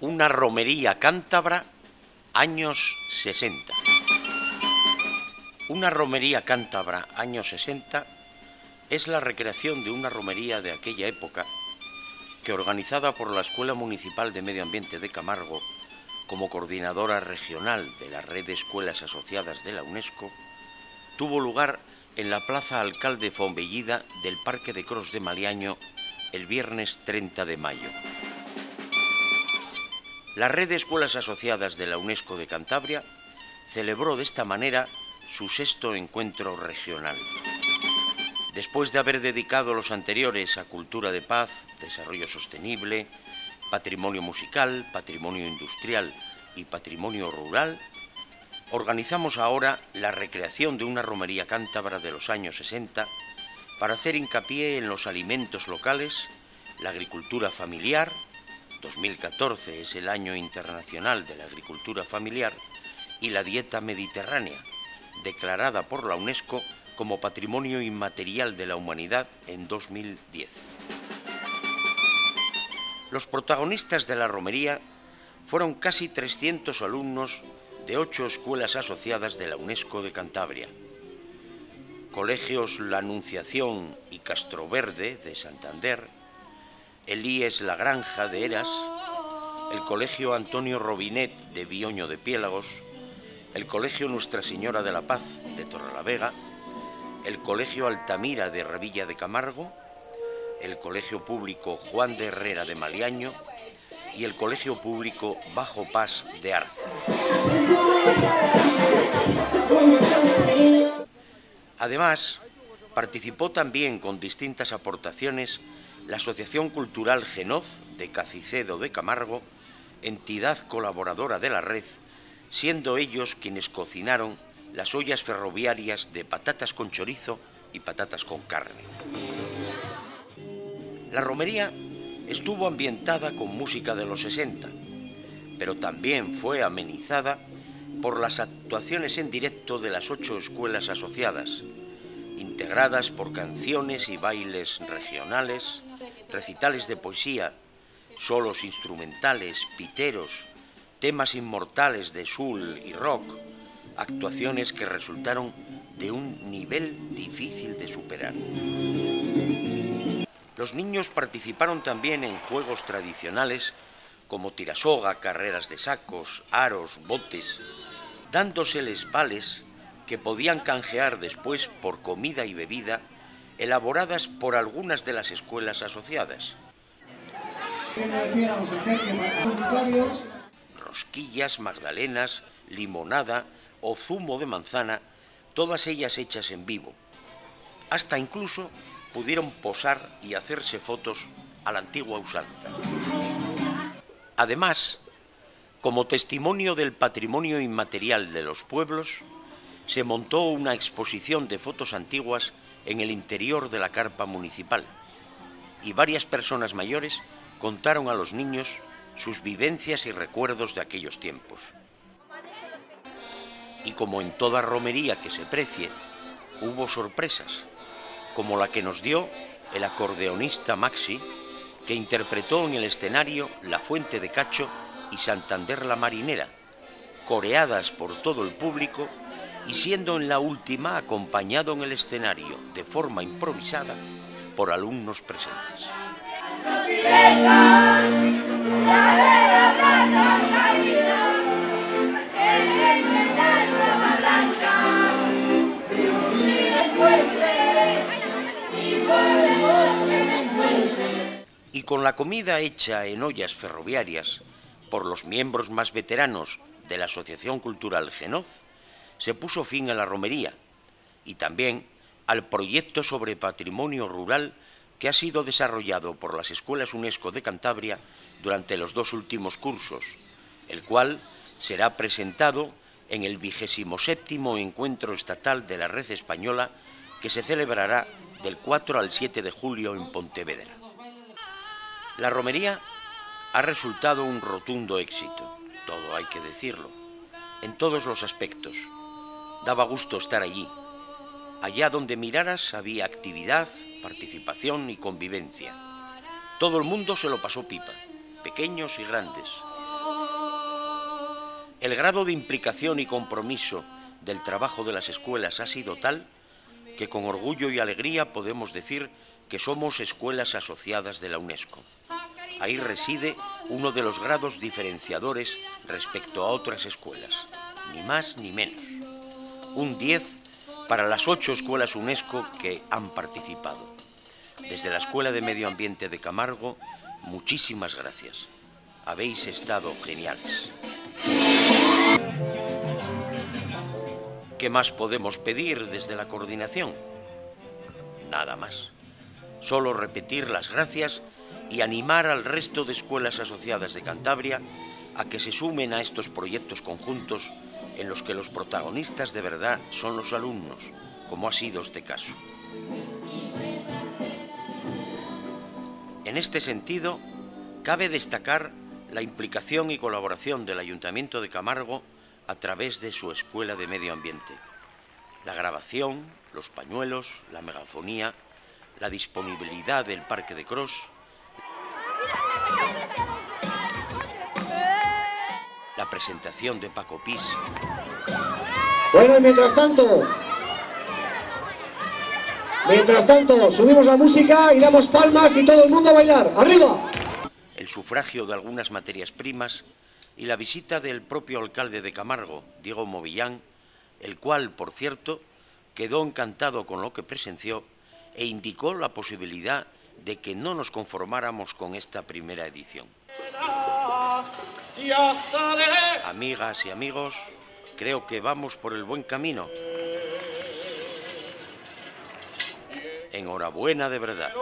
Una romería cántabra, años 60. Una romería cántabra, años 60, es la recreación de una romería de aquella época que, organizada por la Escuela Municipal de Medio Ambiente de Camargo como coordinadora regional de la red de escuelas asociadas de la UNESCO, tuvo lugar en la Plaza Alcalde Fontbellida del Parque de Cros de Maliaño el viernes 30 de mayo. La red de escuelas asociadas de la UNESCO de Cantabria celebró de esta manera su 6º encuentro regional. Después de haber dedicado los anteriores a cultura de paz, desarrollo sostenible, patrimonio musical, patrimonio industrial y patrimonio rural, organizamos ahora la recreación de una romería cántabra de los años 60 para hacer hincapié en los alimentos locales, la agricultura familiar. 2014 es el Año Internacional de la Agricultura Familiar, y la dieta mediterránea, declarada por la UNESCO como Patrimonio Inmaterial de la Humanidad en 2010. Los protagonistas de la romería fueron casi 300 alumnos de 8 escuelas asociadas de la UNESCO de Cantabria: Colegios La Anunciación y Castroverde de Santander, el IES La Granja de Eras, el Colegio Antonio Robinet de Bioño de Piélagos, el Colegio Nuestra Señora de la Paz de Torrelavega, el Colegio Altamira de Revilla de Camargo, el Colegio Público Juan de Herrera de Maliaño y el Colegio Público Bajo Pas de Arce. Además, participó también con distintas aportaciones la Asociación Cultural Genoz de Cacicedo de Camargo, entidad colaboradora de la red, siendo ellos quienes cocinaron las ollas ferroviarias de patatas con chorizo y patatas con carne. La romería estuvo ambientada con música de los 60, pero también fue amenizada por las actuaciones en directo de las 8 escuelas asociadas, integradas por canciones y bailes regionales, recitales de poesía, solos instrumentales, piteros, temas inmortales de soul y rock, actuaciones que resultaron de un nivel difícil de superar. Los niños participaron también en juegos tradicionales como tirasoga, carreras de sacos, aros, botes, dándoseles vales que podían canjear después por comida y bebida elaboradas por algunas de las escuelas asociadas. Rosquillas, magdalenas, limonada o zumo de manzana, todas ellas hechas en vivo. Hasta incluso pudieron posar y hacerse fotos a la antigua usanza. Además, como testimonio del patrimonio inmaterial de los pueblos, se montó una exposición de fotos antiguas en el interior de la carpa municipal, y varias personas mayores contaron a los niños sus vivencias y recuerdos de aquellos tiempos. Y como en toda romería que se precie, hubo sorpresas, como la que nos dio el acordeonista Maxi, que interpretó en el escenario La Fuente de Cacho y Santander la Marinera, coreadas por todo el público y siendo en la última acompañado en el escenario de forma improvisada por alumnos presentes. Y con la comida hecha en ollas ferroviarias por los miembros más veteranos de la Asociación Cultural Genoz, se puso fin a la romería y también al proyecto sobre patrimonio rural que ha sido desarrollado por las escuelas UNESCO de Cantabria durante los 2 últimos cursos, el cual será presentado en el 27º Encuentro Estatal de la Red Española, que se celebrará del 4 al 7 de julio en Pontevedra. La romería ha resultado un rotundo éxito, todo hay que decirlo, en todos los aspectos. Daba gusto estar allí. Allá donde miraras había actividad, participación y convivencia. Todo el mundo se lo pasó pipa, pequeños y grandes. El grado de implicación y compromiso del trabajo de las escuelas ha sido tal que con orgullo y alegría podemos decir que somos escuelas asociadas de la UNESCO. Ahí reside uno de los grados diferenciadores respecto a otras escuelas, ni más ni menos. Un 10 para las 8 escuelas UNESCO que han participado. Desde la Escuela de Medio Ambiente de Camargo, muchísimas gracias. Habéis estado geniales. ¿Qué más podemos pedir desde la coordinación? Nada más. Solo repetir las gracias y animar al resto de escuelas asociadas de Cantabria a que se sumen a estos proyectos conjuntos en los que los protagonistas de verdad son los alumnos, como ha sido este caso. En este sentido, cabe destacar la implicación y colaboración del Ayuntamiento de Camargo a través de su Escuela de Medio Ambiente. La grabación, los pañuelos, la megafonía, la disponibilidad del Parque de Cros, la presentación de Paco Pis. Bueno, y mientras tanto, subimos la música y damos palmas y todo el mundo a bailar. ¡Arriba! El sufragio de algunas materias primas y la visita del propio alcalde de Camargo, Diego Movillán, el cual, por cierto, quedó encantado con lo que presenció e indicó la posibilidad de que no nos conformáramos con esta primera edición. Amigas y amigos, creo que vamos por el buen camino. Enhorabuena de verdad.